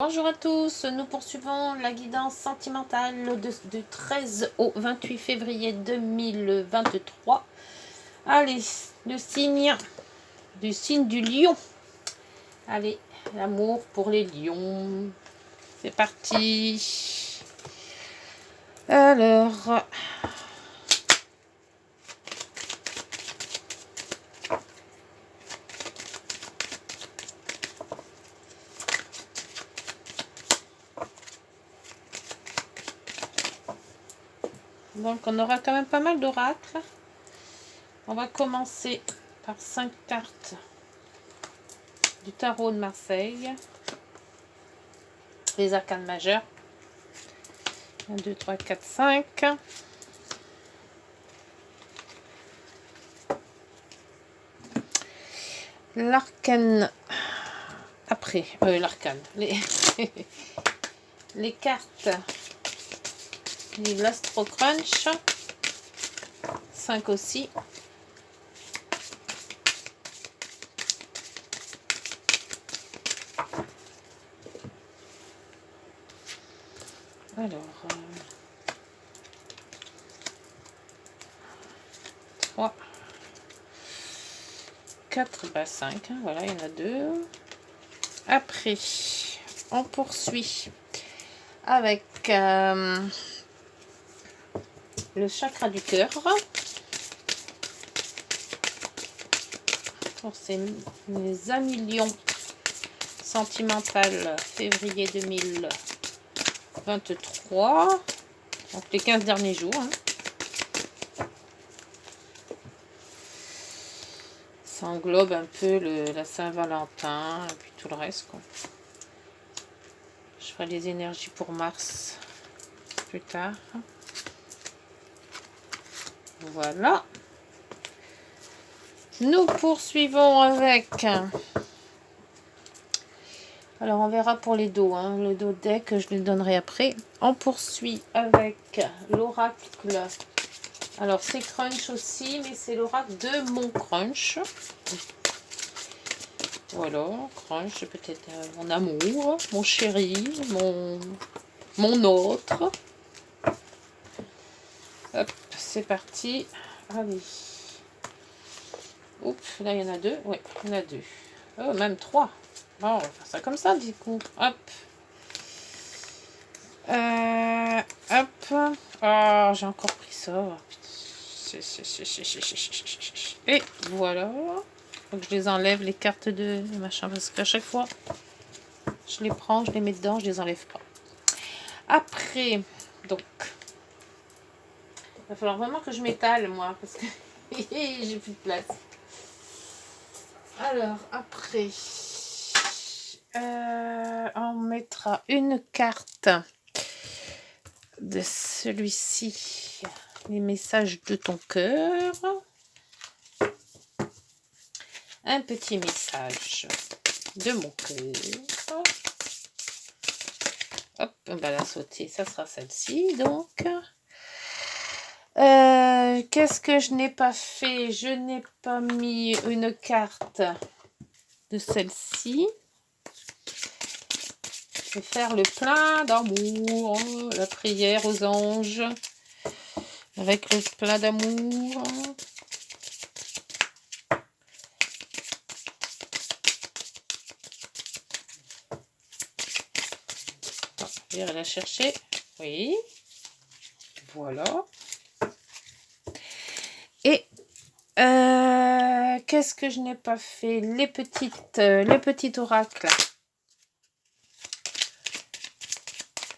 Bonjour à tous, nous poursuivons la guidance sentimentale du 13 au 28 février 2023. Allez, le signe du lion. Allez, l'amour pour les lions. C'est parti. Alors... Donc on aura quand même pas mal d'oracles. On va commencer par 5 cartes du tarot de Marseille. Les arcanes majeures. 1, 2, 3, 4, 5. L'arcane. Après, l'arcane. Les cartes de l'Astro Crunch. 5 aussi. Alors, 3, 4, 5, hein, voilà, il y en a 2. Après, on poursuit avec le chakra du cœur. Pour mes millions sentimentales février 2023. Donc les 15 derniers jours. Hein. Ça englobe un peu la Saint-Valentin et puis tout le reste, quoi. Je ferai les énergies pour Mars plus tard. Voilà. Nous poursuivons avec... Alors on verra pour les dos. Hein. Le dos deck, je le donnerai après. On poursuit avec l'oracle. Alors c'est Crunch aussi, mais c'est l'oracle de mon Crunch. Voilà, Crunch, c'est peut-être mon amour, mon chéri, mon autre. Hop, c'est parti. Allez. Oups, là il y en a 2. Oui, il y en a 2. Oh, même 3. Bon, on va faire ça comme ça, du coup. Hop. Hop. Oh, j'ai encore pris ça. Et voilà. Faut que je les enlève, les cartes de machin, parce qu'à chaque fois, je les prends, je les mets dedans, je les enlève pas. Après, donc, il va falloir vraiment que je m'étale, moi, parce que j'ai plus de place. Alors, après, on mettra une carte de celui-ci, les messages de ton cœur. Un petit message de mon cœur. Hop, on va la sauter, ça sera celle-ci, donc. Qu'est-ce que je n'ai pas fait? Je n'ai pas mis une carte de celle-ci. Je vais faire le plein d'amour, la prière aux anges, avec le plein d'amour. Je vais la chercher. Oui. Voilà. Et qu'est-ce que je n'ai pas fait? Le petit oracle.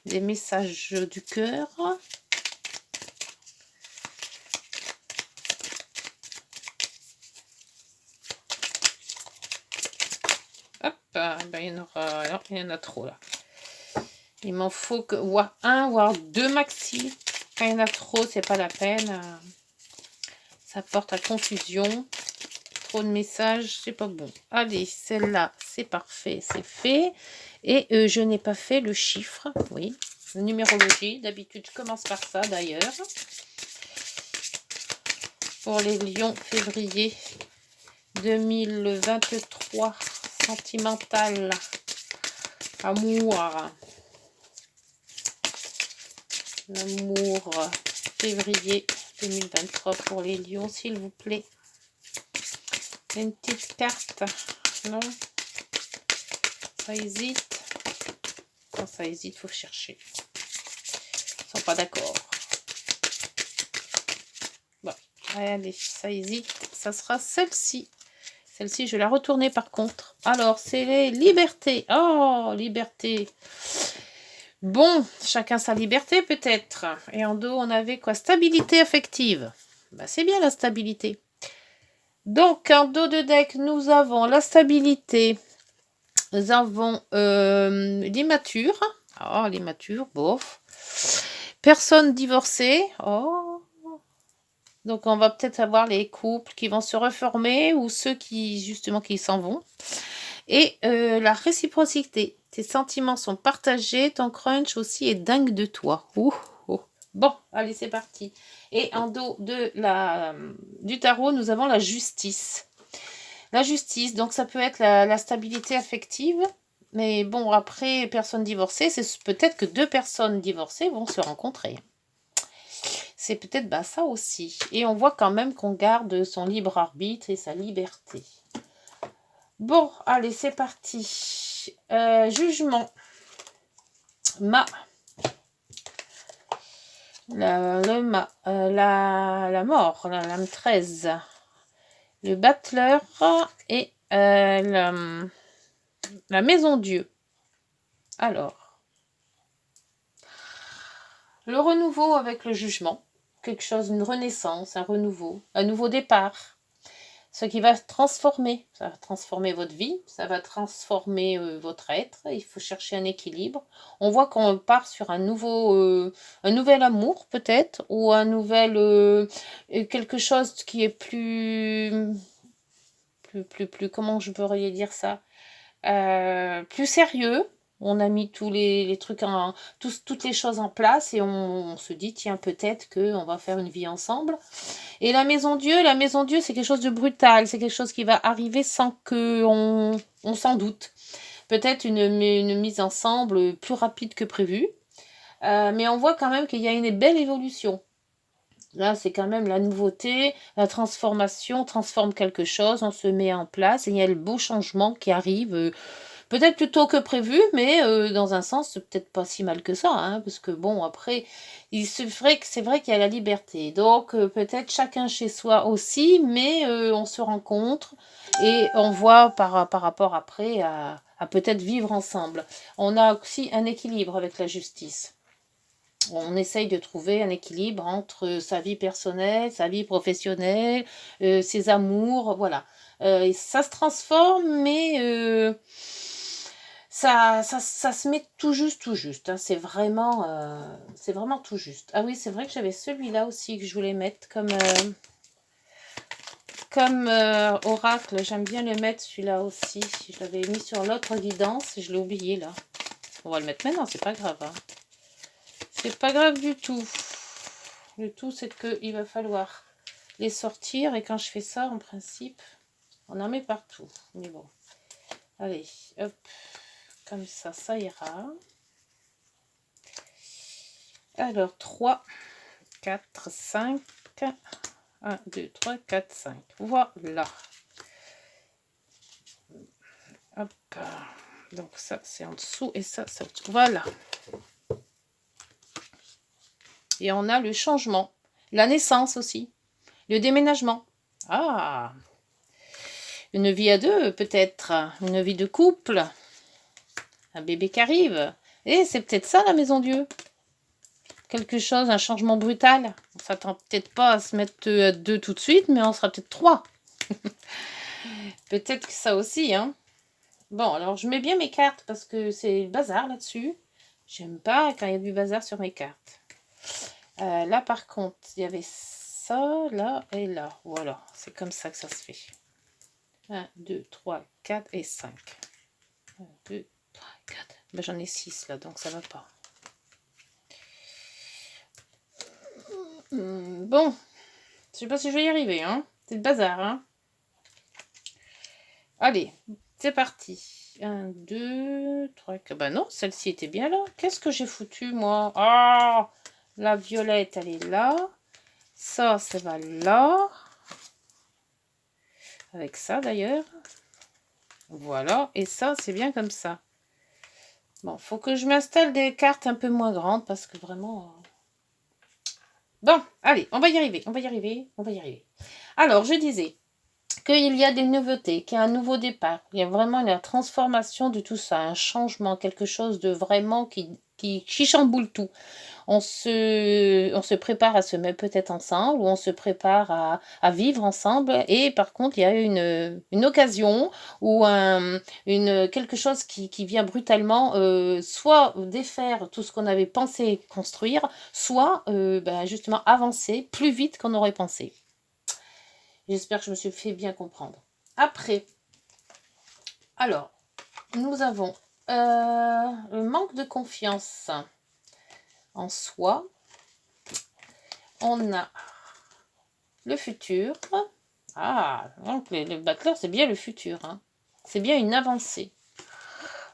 Des messages du cœur. Hop, ben, il y en a trop là. Il m'en faut que un, voire 2 maxi. Quand il y en a trop, c'est pas la peine. Ça porte à confusion. Trop de messages, c'est pas bon. Allez, celle-là, c'est parfait, c'est fait. Et je n'ai pas fait le chiffre. Oui, la numérologie. D'habitude, je commence par ça d'ailleurs. Pour les lions février 2023 sentimental Amour. L'amour. Février 2023 pour les lions, s'il vous plaît. Une petite carte. Non. Ça hésite. Quand ça hésite, il faut chercher. Ils sont pas d'accord. Bon, allez, ça hésite. Ça sera celle-ci. Celle-ci, je vais la retourner par contre. Alors, c'est les libertés. Oh, liberté. Bon, chacun sa liberté peut-être. Et en dos, on avait quoi? Stabilité affective. Bah, c'est bien la stabilité. Donc, en dos de deck, nous avons la stabilité. Nous avons l'immature. Oh, l'immature, bof. Personne divorcée. Oh. Donc, on va peut-être avoir les couples qui vont se reformer ou ceux qui, justement, qui s'en vont. Et la réciprocité. Tes sentiments sont partagés. Ton crunch aussi est dingue de toi. Ouh, oh. Bon, allez, c'est parti. Et en dos de du tarot, nous avons la justice. La justice, donc ça peut être la stabilité affective. Mais bon, après, personne divorcée, c'est peut-être que deux personnes divorcées vont se rencontrer. C'est peut-être ça aussi. Et on voit quand même qu'on garde son libre arbitre et sa liberté. Bon, allez, c'est parti. Jugement. La mort, la lame 13. Le battleur et la maison Dieu. Alors, le renouveau avec le jugement. Quelque chose, une renaissance, un renouveau, un nouveau départ. Ce qui va transformer, ça va transformer votre vie, ça va transformer votre être. Il faut chercher un équilibre. On voit qu'on part sur un nouvel amour peut-être, ou un nouvel quelque chose qui est plus, comment je pourrais dire ça, plus sérieux. On a mis tous les trucs toutes les choses en place et on se dit tiens peut-être qu'on va faire une vie ensemble. Et la maison Dieu, c'est quelque chose de brutal, c'est quelque chose qui va arriver sans que on s'en doute. Peut-être une mise ensemble plus rapide que prévu, mais on voit quand même qu'il y a une belle évolution. Là, c'est quand même la nouveauté, la transformation, transforme quelque chose, on se met en place et il y a le beau changement qui arrive. Peut-être plus tôt que prévu, mais dans un sens, c'est peut-être pas si mal que ça, hein, parce que bon, après, c'est vrai qu'il y a la liberté. Donc, peut-être chacun chez soi aussi, mais on se rencontre et on voit par rapport après à peut-être vivre ensemble. On a aussi un équilibre avec la justice. On essaye de trouver un équilibre entre sa vie personnelle, sa vie professionnelle, ses amours, voilà. Et ça se transforme, mais ça se met tout juste. Hein. C'est vraiment tout juste. Ah oui, c'est vrai que j'avais celui-là aussi que je voulais mettre comme oracle. J'aime bien le mettre, celui-là aussi. Je l'avais mis sur l'autre guidance et je l'ai oublié là. On va le mettre maintenant, c'est pas grave. Hein. C'est pas grave du tout. Le tout, c'est qu'il va falloir les sortir. Et quand je fais ça, en principe, on en met partout. Mais bon. Allez, hop. Comme ça ira. Alors, 3, 4, 5. 1, 2, 3, 4, 5. Voilà. Hop. Donc, ça, c'est en dessous. Et ça, c'est en dessous. Voilà. Et on a le changement. La naissance aussi. Le déménagement. Ah. Une vie à deux, peut-être. Une vie de couple. Un bébé qui arrive. Et c'est peut-être ça, la maison Dieu. Quelque chose, un changement brutal. On s'attend peut-être pas à se mettre à deux tout de suite, mais on sera peut-être trois. Peut-être que ça aussi, hein. Bon, alors je mets bien mes cartes parce que c'est le bazar là-dessus. J'aime pas quand il y a du bazar sur mes cartes. Là, par contre, il y avait ça, là et là. Voilà, c'est comme ça que ça se fait. 1, 2, 3, 4 et 5. 1, 2, 3, 4. Ben, j'en ai 6 là, donc ça va pas. Bon, je sais pas si je vais y arriver, hein. C'est le bazar, hein. Allez, C'est parti. 1, 2, 3, 4. Bah non, celle-ci était bien là. Qu'est-ce que j'ai foutu, moi? Ah, la violette, elle est là. Ça va là. Avec ça, d'ailleurs. Voilà. Et ça, c'est bien comme ça. Bon, faut que je m'installe des cartes un peu moins grandes parce que vraiment... Bon, allez, on va y arriver, on va y arriver, on va y arriver. Alors, je disais qu'il y a des nouveautés, qu'il y a un nouveau départ. Il y a vraiment la transformation de tout ça, un changement, quelque chose de vraiment qui chamboule tout. On se prépare à se mettre peut-être ensemble, ou on se prépare à vivre ensemble, et par contre, il y a une occasion, ou quelque chose qui vient brutalement, soit défaire tout ce qu'on avait pensé construire, soit justement avancer plus vite qu'on aurait pensé. J'espère que je me suis fait bien comprendre. Après, alors, nous avons le manque de confiance en soi. On a le futur. Ah, donc le battleur, c'est bien le futur. Hein. C'est bien une avancée.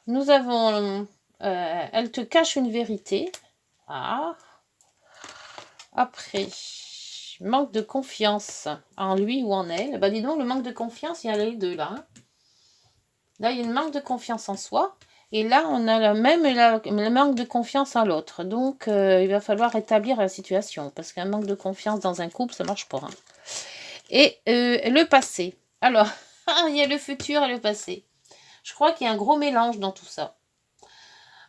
Nous avons... elle te cache une vérité. Ah. Après, manque de confiance en lui ou en elle. Bah dis donc, le manque de confiance, il y a les deux là. Hein. Là, il y a une manque de confiance en soi. Et là, on a le manque de confiance en l'autre. Donc, il va falloir rétablir la situation. Parce qu'un manque de confiance dans un couple, ça marche pas. Hein. Et le passé. Alors, il y a le futur et le passé. Je crois qu'il y a un gros mélange dans tout ça.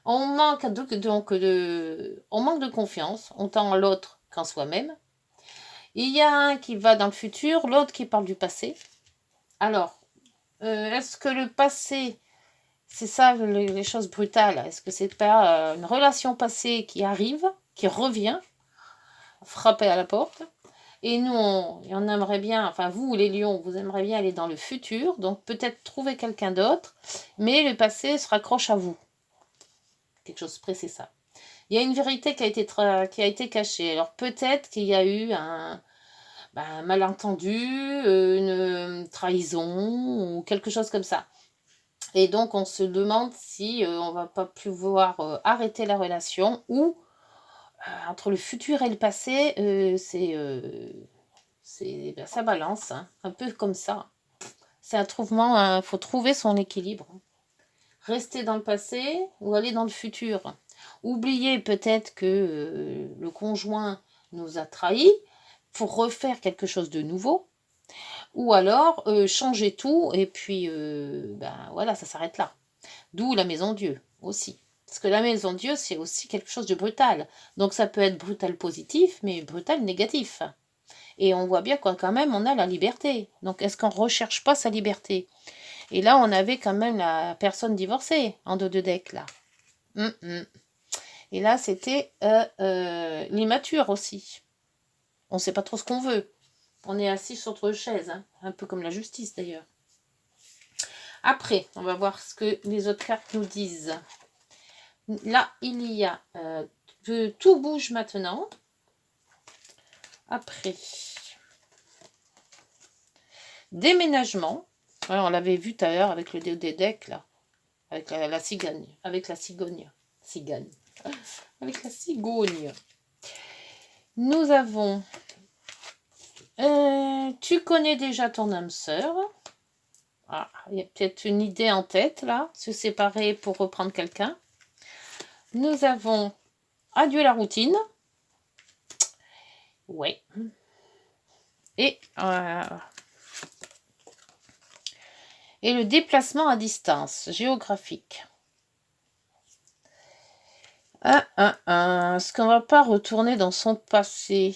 On manque on manque de confiance, autant en l'autre qu'en soi-même. Il y a un qui va dans le futur, l'autre qui parle du passé. Alors, est-ce que le passé, c'est ça les choses brutales? Est-ce que c'est pas une relation passée qui arrive, qui revient, frapper à la porte? Et nous, on aimerait bien, enfin vous les lions, vous aimeriez bien aller dans le futur, donc peut-être trouver quelqu'un d'autre, mais le passé se raccroche à vous. Quelque chose près, c'est ça. Il y a une vérité qui a été cachée. Alors peut-être qu'il y a eu un malentendu, une trahison ou quelque chose comme ça. Et donc on se demande si on va pas pouvoir arrêter la relation ou entre le futur et le passé, ça balance, hein, un peu comme ça. C'est un trouvement, faut trouver son équilibre. Rester dans le passé ou aller dans le futur. Oublier peut-être que le conjoint nous a trahis pour refaire quelque chose de nouveau. Ou alors changer tout et puis voilà, ça s'arrête là. D'où la maison Dieu aussi. Parce que la maison Dieu, c'est aussi quelque chose de brutal. Donc ça peut être brutal positif, mais brutal négatif. Et on voit bien quoi, quand même, on a la liberté. Donc est-ce qu'on ne recherche pas sa liberté? Et là, on avait quand même la personne divorcée en dos de deck, là. Et là, c'était l'immature aussi. On ne sait pas trop ce qu'on veut. On est assis sur notre chaise, hein, un peu comme la justice d'ailleurs. Après, on va voir ce que les autres cartes nous disent. Là, il y a tout bouge maintenant. Après, déménagement. Ouais, on l'avait vu tout à l'heure avec le deck là, avec la cigogne, avec la cigogne, avec la cigogne. Nous avons, tu connais déjà ton âme sœur. Ah, il y a peut-être une idée en tête là, se séparer pour reprendre quelqu'un. Nous avons adieu la routine. Ouais. Et le déplacement à distance géographique. Est-ce qu'on va pas retourner dans son passé?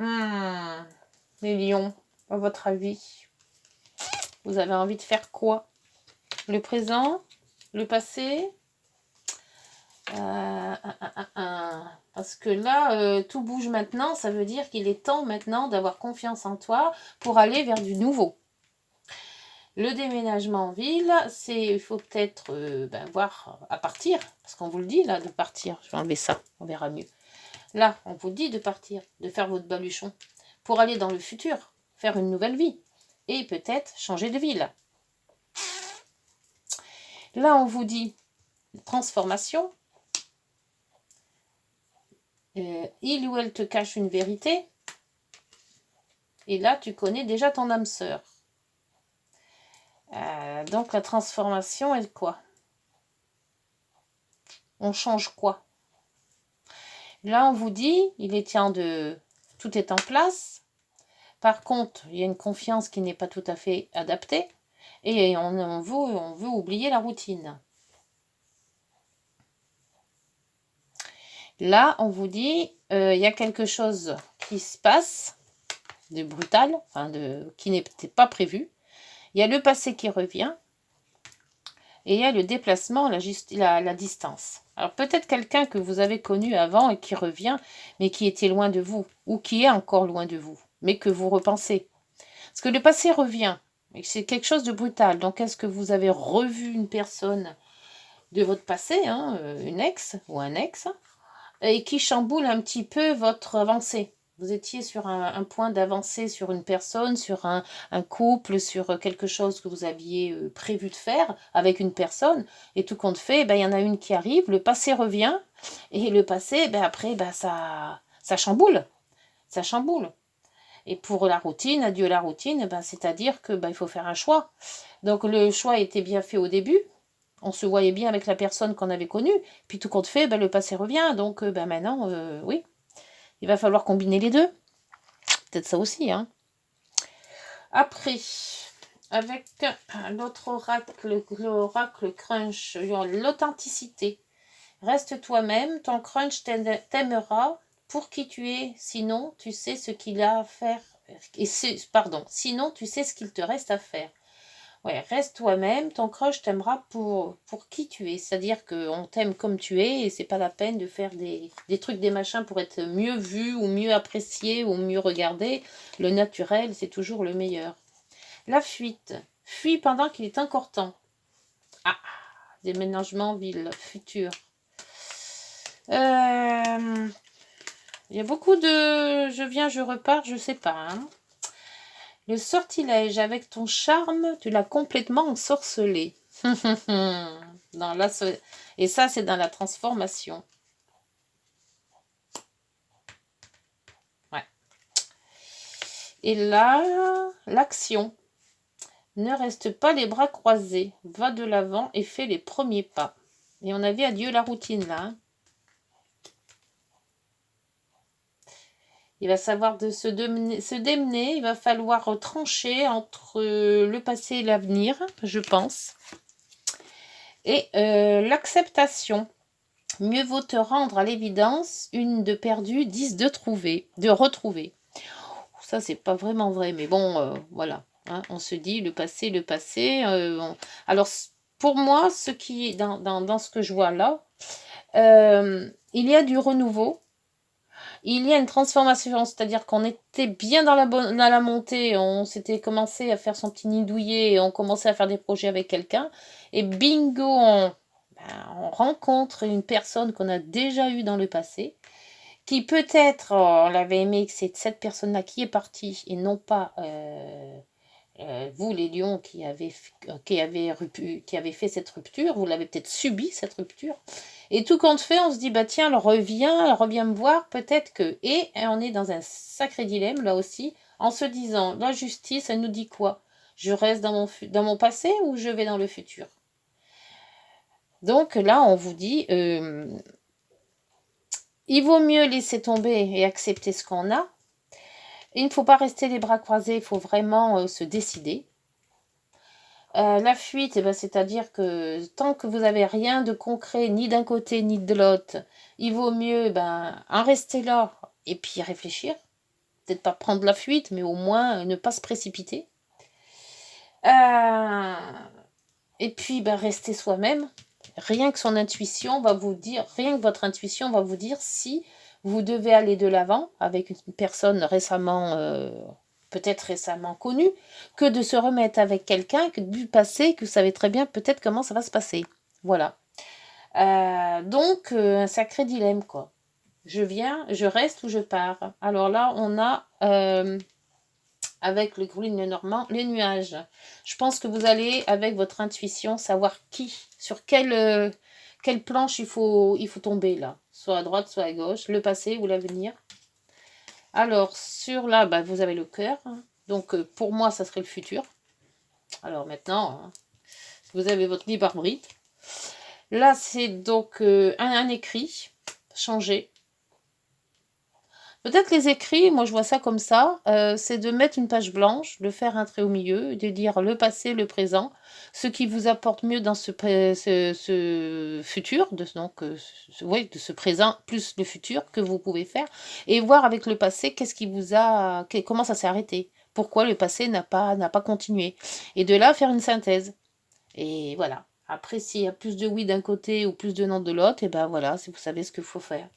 Les lions, à votre avis, vous avez envie de faire quoi? Le présent? Le passé? Parce que là, tout bouge maintenant, ça veut dire qu'il est temps maintenant d'avoir confiance en toi pour aller vers du nouveau. Le déménagement en ville, il faut peut-être voir à partir, parce qu'on vous le dit là de partir. Je vais enlever ça, on verra mieux. Là, on vous dit de partir, de faire votre baluchon, pour aller dans le futur, faire une nouvelle vie, et peut-être changer de ville. Là, on vous dit transformation. Il ou elle te cache une vérité. Et là, tu connais déjà ton âme sœur. Donc, la transformation est quoi? On change quoi? Là, on vous dit, il est temps de... Tout est en place. Par contre, il y a une confiance qui n'est pas tout à fait adaptée. Et on veut oublier la routine. Là, on vous dit, il y a quelque chose qui se passe de brutal, enfin qui n'était pas prévu. Il y a le passé qui revient. Et il y a le déplacement, la distance. Alors peut-être quelqu'un que vous avez connu avant et qui revient, mais qui était loin de vous, ou qui est encore loin de vous, mais que vous repensez. Parce que le passé revient, et c'est quelque chose de brutal. Donc est-ce que vous avez revu une personne de votre passé, hein, une ex ou un ex, et qui chamboule un petit peu votre avancée? Vous étiez sur un point d'avancée sur une personne, sur un couple, sur quelque chose que vous aviez prévu de faire avec une personne, et tout compte fait, il y en a une qui arrive, le passé revient, et le passé, après, ça chamboule. Ça chamboule. Et pour la routine, adieu la routine, c'est-à-dire que il faut faire un choix. Donc le choix était bien fait au début, on se voyait bien avec la personne qu'on avait connue, puis tout compte fait, le passé revient, donc maintenant, oui. Il va falloir combiner les deux. Peut-être ça aussi, hein. Après, avec l'autre oracle, l'oracle crunch, l'authenticité. Reste toi-même, ton crunch t'aimera pour qui tu es, sinon tu sais ce qu'il a à faire. Sinon tu sais ce qu'il te reste à faire. Ouais, reste toi-même, ton crush t'aimera pour qui tu es. C'est-à-dire qu'on t'aime comme tu es et c'est pas la peine de faire des trucs, des machins pour être mieux vu ou mieux apprécié ou mieux regardé. Le naturel, c'est toujours le meilleur. La fuite. Fuis pendant qu'il est encore temps. Ah, déménagement, ville, futur. Il y a beaucoup de je viens, je repars, je sais pas, hein. Le sortilège, avec ton charme, tu l'as complètement ensorcelé. Et ça, c'est dans la transformation. Ouais. Et là, l'action. Ne reste pas les bras croisés. Va de l'avant et fais les premiers pas. Et on avait adieu la routine, là. Hein. Il va savoir de se démener. Il va falloir trancher entre le passé et l'avenir, je pense. Et l'acceptation. Mieux vaut te rendre à l'évidence, une de perdue, 10 de retrouver. Ça, c'est pas vraiment vrai, mais bon, voilà. Hein, on se dit le passé, le passé. Alors, pour moi, ce qui dans ce que je vois là, il y a du renouveau. Il y a une transformation, c'est-à-dire qu'on était bien dans la montée, on s'était commencé à faire son petit nid douillet et on commençait à faire des projets avec quelqu'un. Et bingo, on rencontre une personne qu'on a déjà eue dans le passé, qui peut-être, on l'avait aimé, que c'est cette personne-là qui est partie et non pas vous les lions qui avez fait cette rupture, vous l'avez peut-être subi cette rupture. Et tout compte fait, on se dit, tiens, elle revient me voir, peut-être que... Et on est dans un sacré dilemme, là aussi, en se disant, la justice, elle nous dit quoi? Je reste dans mon passé ou je vais dans le futur? Donc là, on vous dit, il vaut mieux laisser tomber et accepter ce qu'on a. Il ne faut pas rester les bras croisés, il faut vraiment se décider. La fuite, c'est-à-dire que tant que vous n'avez rien de concret, ni d'un côté ni de l'autre, il vaut mieux en rester là et puis réfléchir. Peut-être pas prendre la fuite, mais au moins ne pas se précipiter. Et puis rester soi-même. Rien que son intuition va vous dire, rien que votre intuition va vous dire si vous devez aller de l'avant avec une personne peut-être récemment connue, que de se remettre avec quelqu'un du passé, que vous savez très bien peut-être comment ça va se passer. Voilà. Donc, un sacré dilemme, quoi. Je viens, je reste ou je pars. Alors là, on a avec le Green Normand, les nuages. Je pense que vous allez, avec votre intuition, savoir sur quelle planche il faut tomber là. Soit à droite, soit à gauche, le passé ou l'avenir. Alors, sur là, bah, vous avez le cœur. Donc, pour moi, ça serait le futur. Alors maintenant, vous avez votre libre arbitre. Là, c'est donc un écrit, changer. Peut-être les écrits, moi je vois ça comme ça, c'est de mettre une page blanche, de faire un trait au milieu, de dire le passé, le présent, ce qui vous apporte mieux dans ce futur, de ce présent plus le futur que vous pouvez faire, et voir avec le passé qu'est-ce qui vous a, comment ça s'est arrêté, pourquoi le passé n'a pas continué, et de là faire une synthèse. Et voilà. Après, s'il y a plus de oui d'un côté ou plus de non de l'autre, et ben voilà, si vous savez ce qu'il faut faire.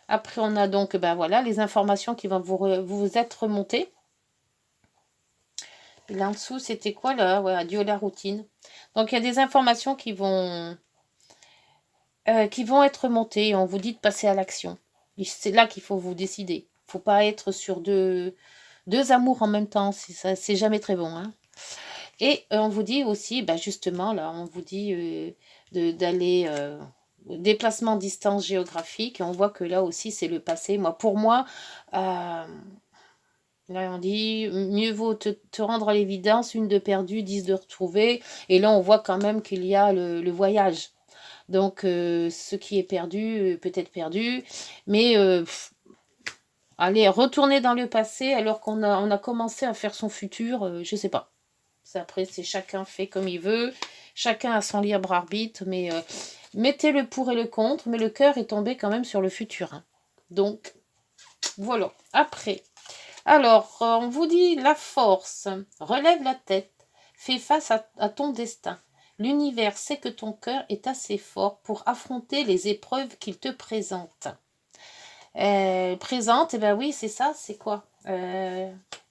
Après, on a donc, ben voilà, les informations qui vont vous être remontées. Et là en dessous, c'était quoi là? Ouais, adieu à la routine. Donc, il y a des informations qui vont être remontées et on vous dit de passer à l'action. C'est là qu'il faut vous décider. Il ne faut pas être sur deux amours en même temps. C'est jamais très bon. Hein. Et on vous dit aussi, ben justement, là, on vous dit d'aller... déplacement distance géographique, et on voit que là aussi c'est le passé. Pour moi, là on dit mieux vaut te rendre à l'évidence, une de perdue, 10 de retrouvée, et là on voit quand même qu'il y a le voyage. Donc ce qui est perdu peut être perdu, mais allez, retourner dans le passé alors qu'on a commencé à faire son futur, je sais pas. Après, c'est chacun fait comme il veut, chacun a son libre arbitre, mais mettez le pour et le contre, mais le cœur est tombé quand même sur le futur. Hein. Donc, voilà. Après, alors, on vous dit la force, relève la tête, fais face à ton destin. L'univers sait que ton cœur est assez fort pour affronter les épreuves qu'il te présente. Présente, eh ben oui, c'est ça, c'est quoi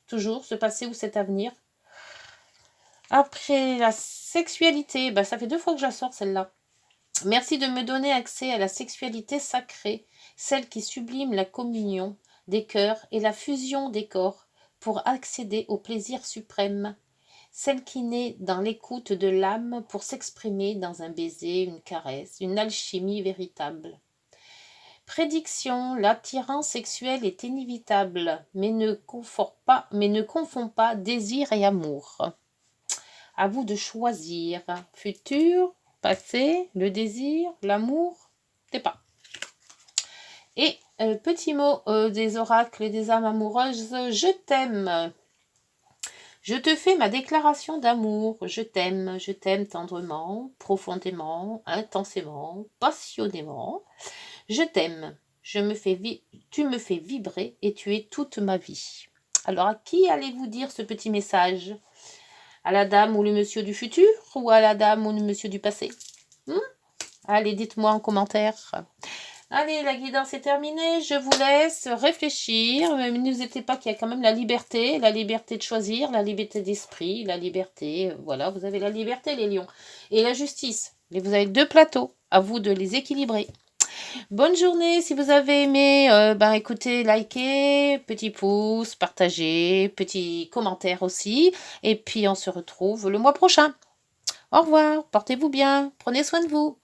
toujours ce passé ou cet avenir. Après, la sexualité, bah, ça fait 2 fois que je la sors celle-là. Merci de me donner accès à la sexualité sacrée, celle qui sublime la communion des cœurs et la fusion des corps pour accéder au plaisir suprême, celle qui naît dans l'écoute de l'âme pour s'exprimer dans un baiser, une caresse, une alchimie véritable. Prédiction, l'attirance sexuelle est inévitable, mais ne confond pas désir et amour. À vous de choisir. Futur, passé, le désir, l'amour, c'est pas. Et petit mot des oracles et des âmes amoureuses, je t'aime. Je te fais ma déclaration d'amour. Je t'aime tendrement, profondément, intensément, passionnément. Je t'aime. Tu me fais vibrer et tu es toute ma vie. Alors, à qui allez-vous dire ce petit message ? À la dame ou le monsieur du futur ou à la dame ou le monsieur du passé? Allez, dites-moi en commentaire. Allez, la guidance est terminée. Je vous laisse réfléchir. Mais n'hésitez pas qu'il y a quand même la liberté de choisir, la liberté d'esprit, la liberté. Voilà, vous avez la liberté, les lions. Et la justice. Et vous avez 2 plateaux. À vous de les équilibrer. Bonne journée, si vous avez aimé, écoutez, likez, petit pouce, partagez, petit commentaire aussi, et puis on se retrouve le mois prochain. Au revoir, portez-vous bien, prenez soin de vous.